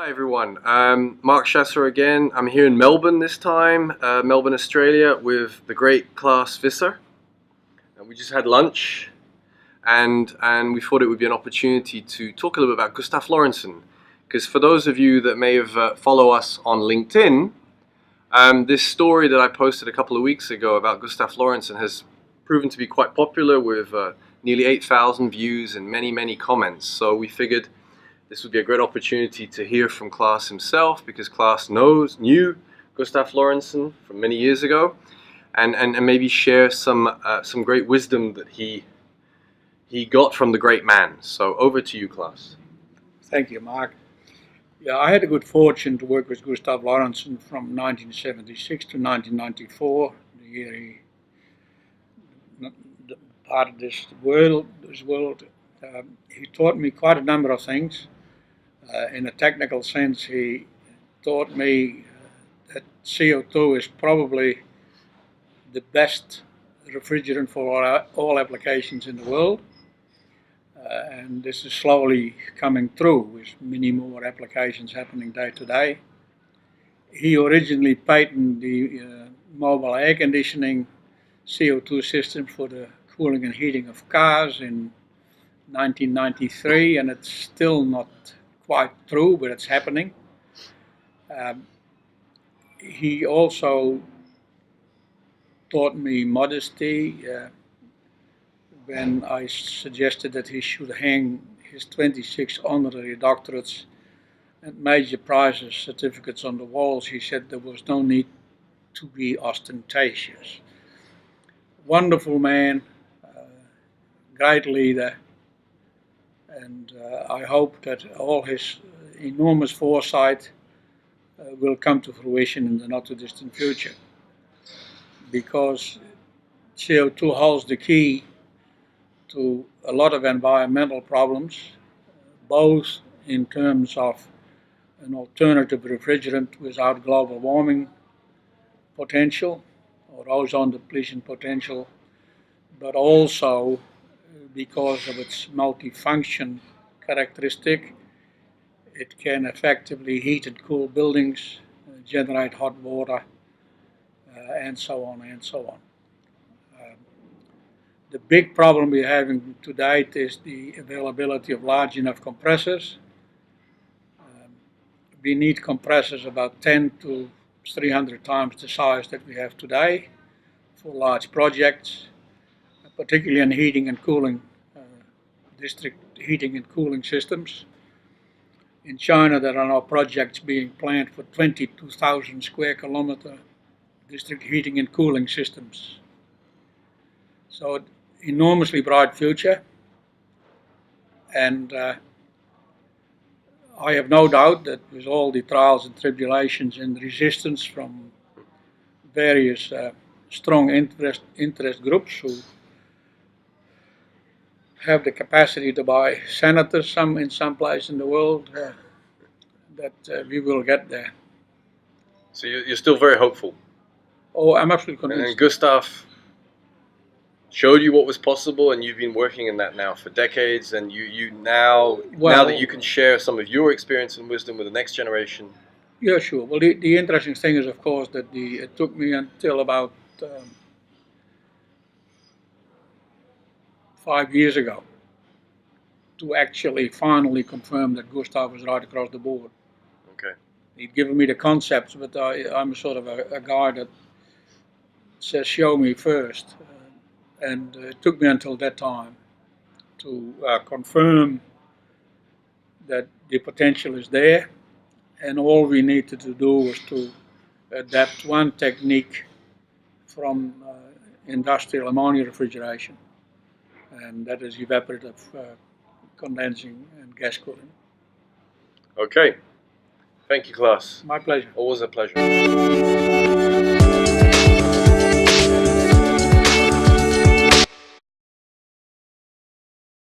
Hi everyone, Mark Chasser again. I'm here in Melbourne this time, Melbourne, Australia, with the great Klaas Visser. And we just had lunch, and we thought it would be an opportunity to talk a little bit about Gustav Lorentzen. Because for those of you that may have follow us on LinkedIn, this story that I posted a couple of weeks ago about Gustav Lorentzen has proven to be quite popular with nearly 8,000 views and many comments. So we figured this would be a great opportunity to hear from Klaas himself, because Klaas knew Gustav Lorentzen from many years ago, and maybe share some great wisdom that he got from the great man. So over to you, Klaas. Thank you, Mark. Yeah, I had the good fortune to work with Gustav Lorentzen from 1976 to 1994, the year he departed this world. He taught me quite a number of things. In a technical sense, he taught me that CO2 is probably the best refrigerant for all applications in the world. And this is slowly coming through with many more applications happening day to day. He originally patented the mobile air conditioning CO2 system for the cooling and heating of cars in 1993, and it's still not quite true, but it's happening. He also taught me modesty when I suggested that he should hang his 26 honorary doctorates and major prizes certificates on the walls. He said there was no need to be ostentatious. Wonderful man, great leader, and I hope that all his enormous foresight will come to fruition in the not too distant future, because CO2 holds the key to a lot of environmental problems, both in terms of an alternative refrigerant without global warming potential or ozone depletion potential, but also because of its multifunction characteristic. It can effectively heat and cool buildings, generate hot water, and so on and so on. The big problem we're having to date is the availability of large enough compressors. We need compressors about 10 to 300 times the size that we have today for large projects, particularly in heating and cooling, district heating and cooling systems. In China, there are now projects being planned for 22,000 square kilometer district heating and cooling systems. So, enormously bright future, and I have no doubt that with all the trials and tribulations and resistance from various strong interest groups who have the capacity to buy senators in some place in the world, that we will get there. So you're still very hopeful? Oh, I'm absolutely convinced. And Gustav showed you what was possible, and you've been working in that now for decades, and now that you can share some of your experience and wisdom with the next generation. Yeah, sure. Well, the interesting thing is, of course, that it took me until about 5 years ago to actually finally confirm that Gustav was right across the board. Okay. He'd given me the concepts, but I'm sort of a guy that says, show me first. And it took me until that time to confirm that the potential is there, and all we needed to do was to adapt one technique from industrial ammonia refrigeration, and that is evaporative condensing and gas cooling. Okay. Thank you, Klaas. My pleasure. Always a pleasure.